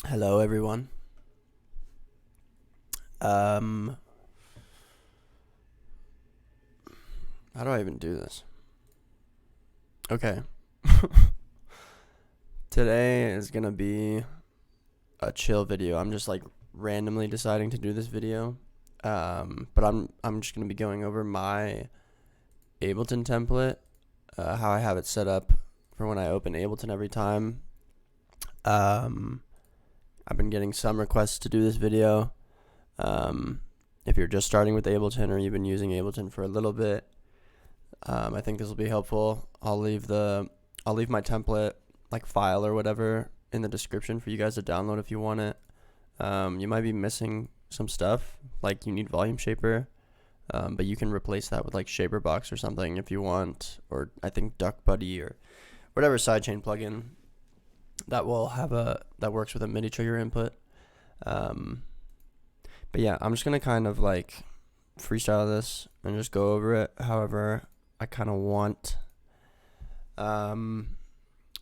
Hello, everyone. Um, how do I even do this? Okay. Today is gonna be a chill video. I'm just like randomly deciding to do this video. But I'm just gonna be going over my Ableton template, how I have it set up for when I open Ableton every time. I've been getting some requests to do this video. If you're just starting with Ableton or you've been using Ableton for a little bit, I think this will be helpful. I'll leave my template like file or whatever in the description for you guys to download if you want it. You might be missing some stuff, like you need volume shaper, but you can replace that with like Shaper Box or something if you want, or I think Duck Buddy or whatever sidechain plugin that works with a MIDI trigger input. But yeah, I'm just gonna kind of like freestyle this and just go over it however I kind of want.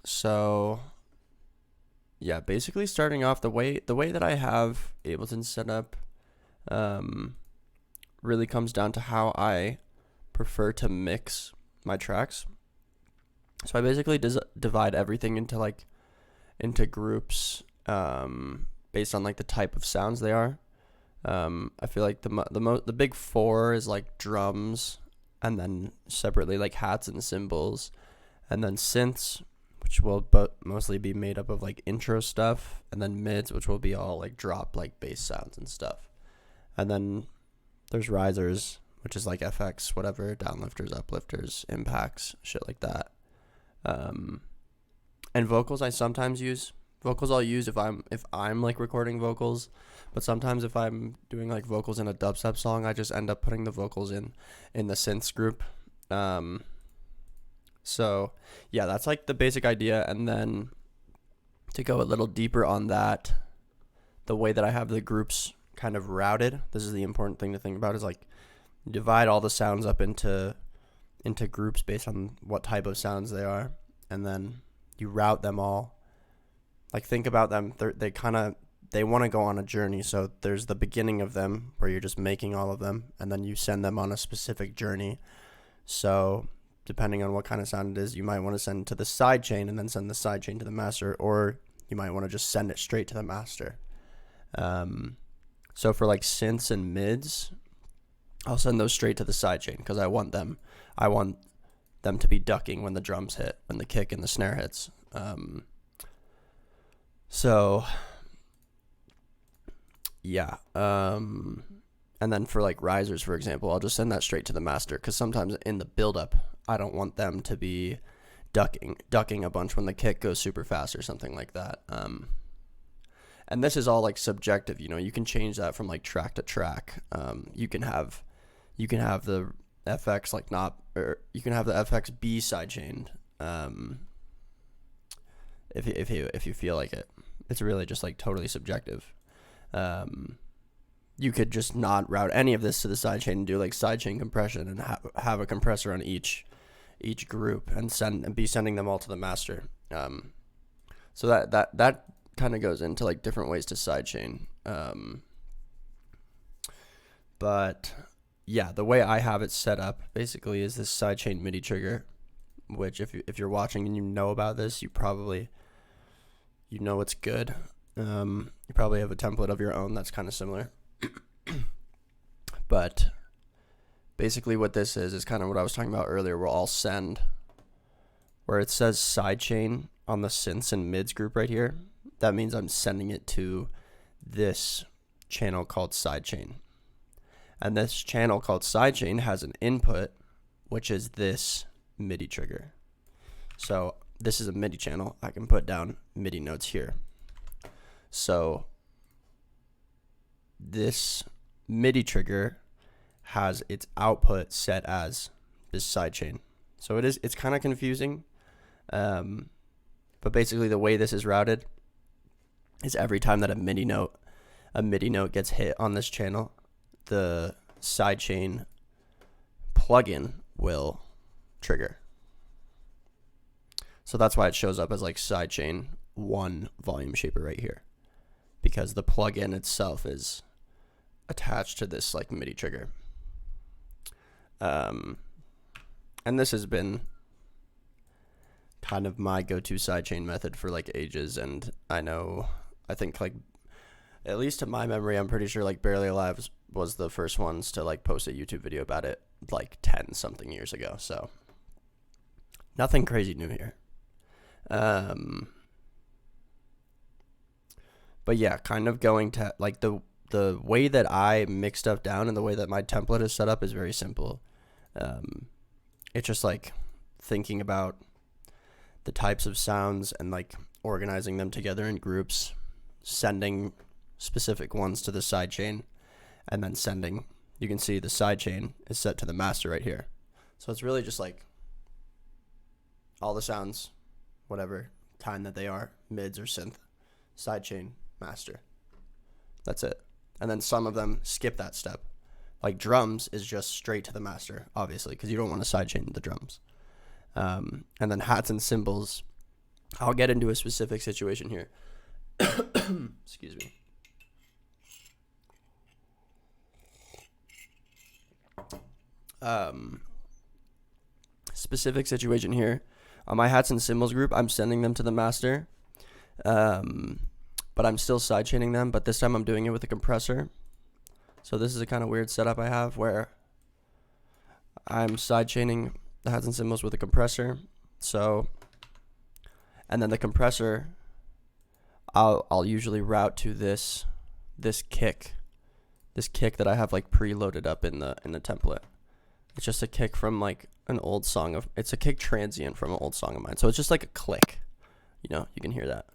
So yeah, basically starting off the way that I have Ableton set up really comes down to how I prefer to mix my tracks. So I basically divide everything into groups based on like the type of sounds they are. I feel like the big four is like drums, and then separately like hats and cymbals, and then synths, which will mostly be made up of like intro stuff, and then mids, which will be all like drop like bass sounds and stuff, and then there's risers, which is like FX, whatever, downlifters, uplifters, impacts, shit like that. And vocals I sometimes use. Vocals I'll use if I'm like recording vocals, but sometimes if I'm doing like vocals in a dubstep song, I just end up putting the vocals in the synths group. So yeah, that's like the basic idea. And then to go a little deeper on that, the way that I have the groups kind of routed, this is the important thing to think about, is like divide all the sounds up into groups based on what type of sounds they are, and then you route them all. Like think about them, they want to go on a journey. So there's the beginning of them where you're just making all of them, and then you send them on a specific journey. So depending on what kind of sound it is, you might want to send it to the sidechain and then send the sidechain to the master, or you might want to just send it straight to the master. So for like synths and mids, I'll send those straight to the sidechain because I want them to be ducking when the drums hit, when the kick and the snare hits. So yeah, and then for like risers, for example, I'll just send that straight to the master because sometimes in the build-up, I don't want them to be ducking a bunch when the kick goes super fast or something like that. And this is all like subjective, you can change that from like track to track. You can have the FX like not, or you can have the FX be sidechained. If you feel like it. It's really just like totally subjective. You could just not route any of this to the sidechain and do like sidechain compression and have a compressor on each group and be sending them all to the master. So that kind of goes into like different ways to sidechain. But yeah, the way I have it set up basically is this sidechain MIDI trigger, which if you're watching and you know about this, you know it's good. You probably have a template of your own that's kind of similar. But basically what this is kind of what I was talking about earlier. We'll all send, where it says sidechain on the synths and mids group right here, that means I'm sending it to this channel called sidechain. And this channel called sidechain has an input, which is this MIDI trigger. So this is a MIDI channel. I can put down MIDI notes here. So this MIDI trigger has its output set as this sidechain. So it's kind of confusing. But basically the way this is routed is every time that a MIDI note gets hit on this channel, the sidechain plugin will trigger. So that's why it shows up as like sidechain 1 volume shaper right here. because the plugin itself is attached to this like MIDI trigger. And this has been kind of my go-to sidechain method for like ages, and I think like, at least to my memory, I'm pretty sure like Barely Alive was the first ones to like post a YouTube video about it like 10 something years ago. So nothing crazy new here. But yeah, kind of going to like the way that I mix stuff down and the way that my template is set up is very simple. It's just like thinking about the types of sounds and like organizing them together in groups, sending specific ones to the sidechain, and then sending. You can see the sidechain is set to the master right here. So it's really just like all the sounds, whatever kind that they are, mids or synth, sidechain, master. That's it. And then some of them skip that step. Like drums is just straight to the master, obviously, because you don't want to sidechain the drums. And then hats and cymbals, I'll get into a specific situation here. Excuse me. Specific situation here. On my hats and cymbals group, I'm sending them to the master. But I'm still sidechaining them, but this time I'm doing it with a compressor. So this is a kind of weird setup I have where I'm sidechaining the hats and cymbals with a compressor. So, and then the compressor, I'll usually route to this kick that I have like preloaded up in the template. It's just a kick from like an old song it's a kick transient from an old song of mine. So it's just like a click, you can hear that.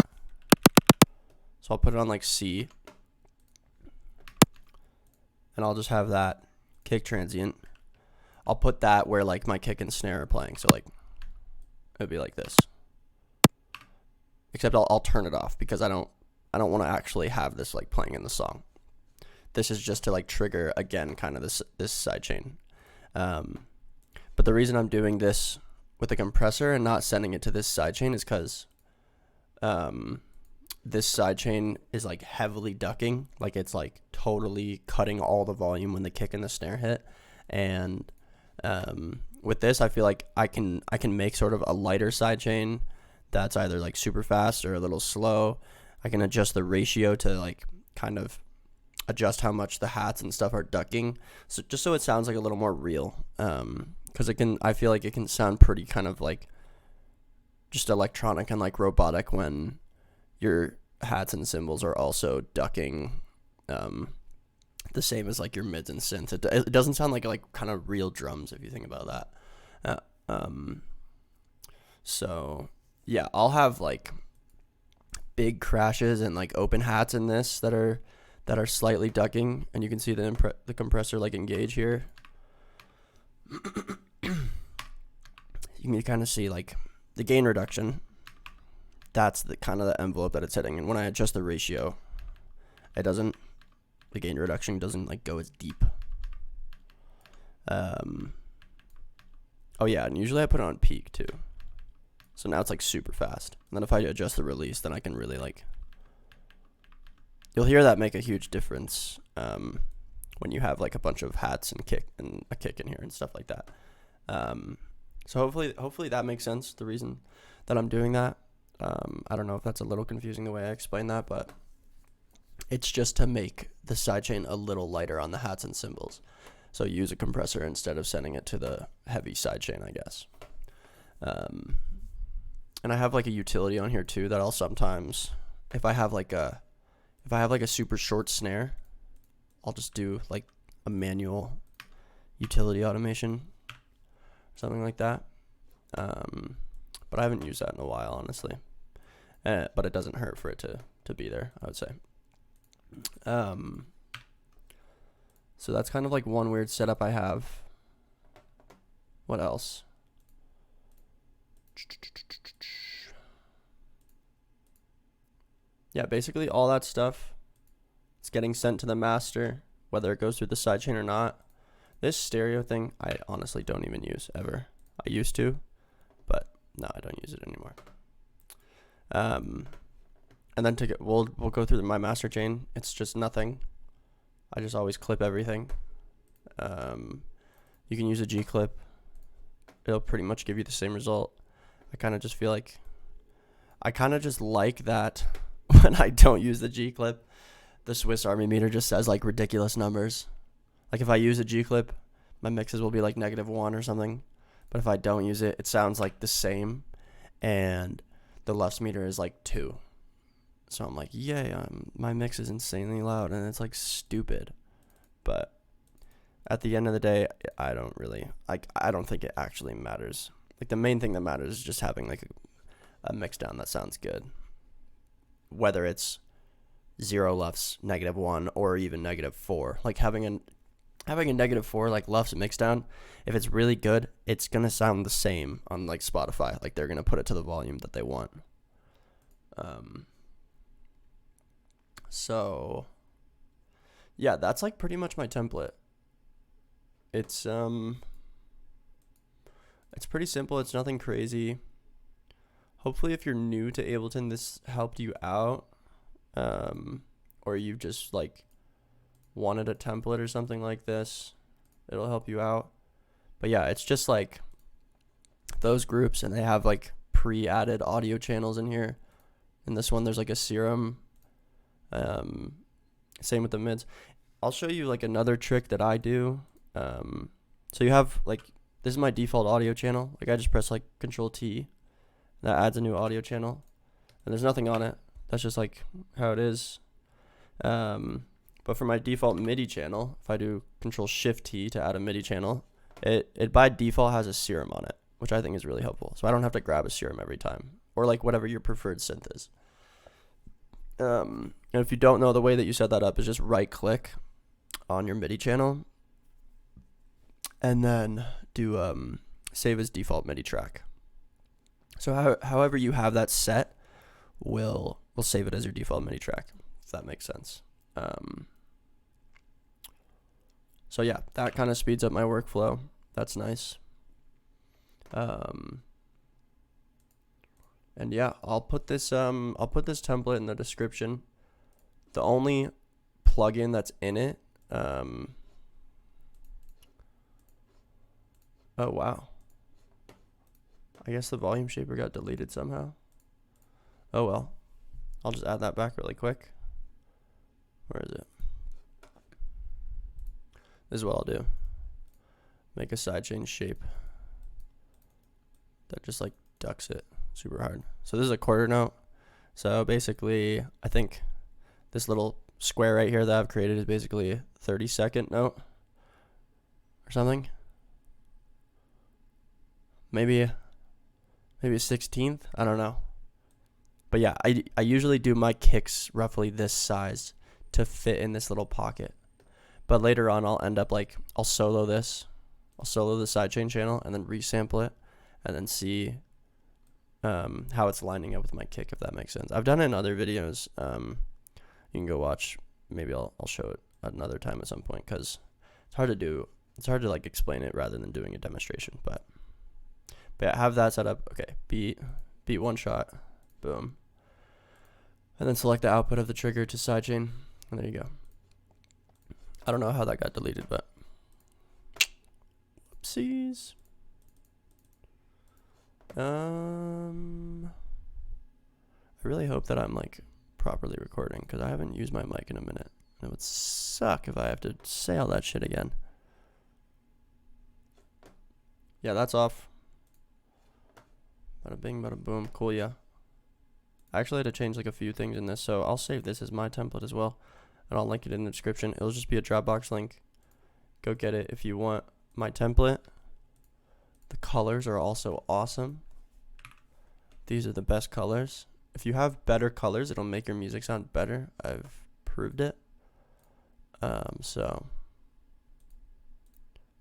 So I'll put it on like C, and I'll just have that kick transient. I'll put that where like my kick and snare are playing. So like it'd be like this. Except I'll turn it off because I don't want to actually have this like playing in the song. This is just to like trigger again kind of this sidechain. But the reason I'm doing this with a compressor and not sending it to this sidechain is because this sidechain is like heavily ducking, like it's like totally cutting all the volume when the kick and the snare hit. And with this, I feel like I can make sort of a lighter sidechain that's either like super fast or a little slow. I can adjust the ratio to like kind of adjust how much the hats and stuff are ducking, so just so it sounds like a little more real. Because I feel like it can sound pretty kind of like just electronic and like robotic when your hats and cymbals are also ducking the same as like your mids and synths. It doesn't sound like kind of real drums if you think about that. So yeah, I'll have like big crashes and like open hats in this that are slightly ducking, and you can see the compressor like engage here. You can kind of see like the gain reduction. That's the kind of the envelope that it's hitting, and when I adjust the ratio, the gain reduction doesn't like go as deep. Oh yeah, and usually I put it on peak too. So now it's like super fast. And then if I adjust the release, then I can really like, you'll hear that make a huge difference when you have like a bunch of hats and a kick in here and stuff like that. So hopefully that makes sense, the reason that I'm doing that. I don't know if that's a little confusing the way I explain that, but it's just to make the sidechain a little lighter on the hats and cymbals. So use a compressor instead of sending it to the heavy sidechain, I guess. And I have like a utility on here too that I'll sometimes, if I have like a super short snare, I'll just do like a manual utility automation, something like that. But I haven't used that in a while, honestly. But it doesn't hurt for it to be there, I would say. So that's kind of like one weird setup I have. What else? Yeah, basically all that stuff, it's getting sent to the master, whether it goes through the sidechain or not. This stereo thing, I honestly don't even use ever. I used to, but no, I don't use it anymore. And and then we'll go through my master chain. It's just nothing. I just always clip everything. You can use a G clip. It'll pretty much give you the same result. I kind of just feel like, I kind of just like that when I don't use the G clip, the Swiss Army meter just says like ridiculous numbers. Like if I use a G clip, my mixes will be like -1 or something. But if I don't use it, it sounds like the same. And the left meter is like 2. So I'm like, yay, my mix is insanely loud, and it's like stupid. But at the end of the day, I don't think it actually matters. Like the main thing that matters is just having like a mix down that sounds good. Whether it's 0 lefts, -1, or even -4. Like having a -4 like lefts mix down, if it's really good, it's gonna sound the same on like Spotify. Like they're gonna put it to the volume that they want. So yeah, that's like pretty much my template. It's pretty simple. It's nothing crazy. Hopefully if you're new to Ableton, this helped you out. Or you've just like wanted a template or something like this, it'll help you out. But yeah, it's just like those groups, and they have like pre-added audio channels in here. In this one, there's like a serum. Same with the mids. I'll show you like another trick that I do. So you have like, this is my default audio channel. Like I just press like Control T. That adds a new audio channel, and there's nothing on it. That's just like how it is. But for my default MIDI channel, if I do Control Shift T to add a MIDI channel, it by default has a serum on it, which I think is really helpful. So I don't have to grab a serum every time, or like whatever your preferred synth is. And if you don't know, the way that you set that up is just right click on your MIDI channel, and then do save as default MIDI track. So however you have that set, we'll save it as your default MIDI track, if that makes sense. So yeah, that kind of speeds up my workflow. That's nice. And yeah, I'll put this template in the description. The only plugin that's in it, oh wow, I guess the volume shaper got deleted somehow. Oh well, I'll just add that back really quick. Where is it? This is what I'll do. Make a sidechain shape that just like ducks it super hard. So this is a quarter note. So basically, I think this little square right here that I've created is basically a 30-second note or something. Maybe a 16th. I don't know. But yeah, I usually do my kicks roughly this size to fit in this little pocket. But later on, I'll end up like, I'll solo the sidechain channel and then resample it and then see how it's lining up with my kick, if that makes sense. I've done it in other videos. You can go watch. Maybe I'll show it another time at some point, because it's hard to do. It's hard to like explain it rather than doing a demonstration. But yeah, have that set up. Okay, beat one shot, boom, and then select the output of the trigger to sidechain, and there you go. I don't know how that got deleted, but whoopsies. I really hope that I'm like properly recording, because I haven't used my mic in a minute. It would suck if I have to say all that shit again. Yeah, that's off. Bada bing, bada boom. Cool, yeah. I actually had to change like a few things in this, so I'll save this as my template as well, and I'll link it in the description. It'll just be a Dropbox link. Go get it if you want my template. The colors are also awesome. These are the best colors. If you have better colors, it'll make your music sound better. I've proved it. So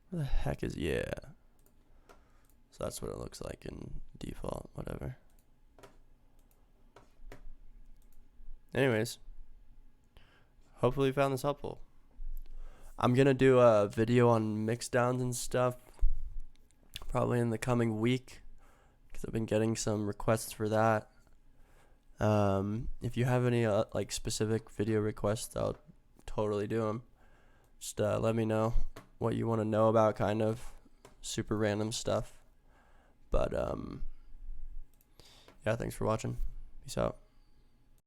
where the heck is, yeah. So that's what it looks like in default, whatever. Anyways, hopefully you found this helpful. I'm gonna do a video on mix downs and stuff probably in the coming week, because I've been getting some requests for that. If you have any like specific video requests, I'll totally do them. Just let me know what you want to know about, kind of super random stuff. But yeah, thanks for watching. Peace out.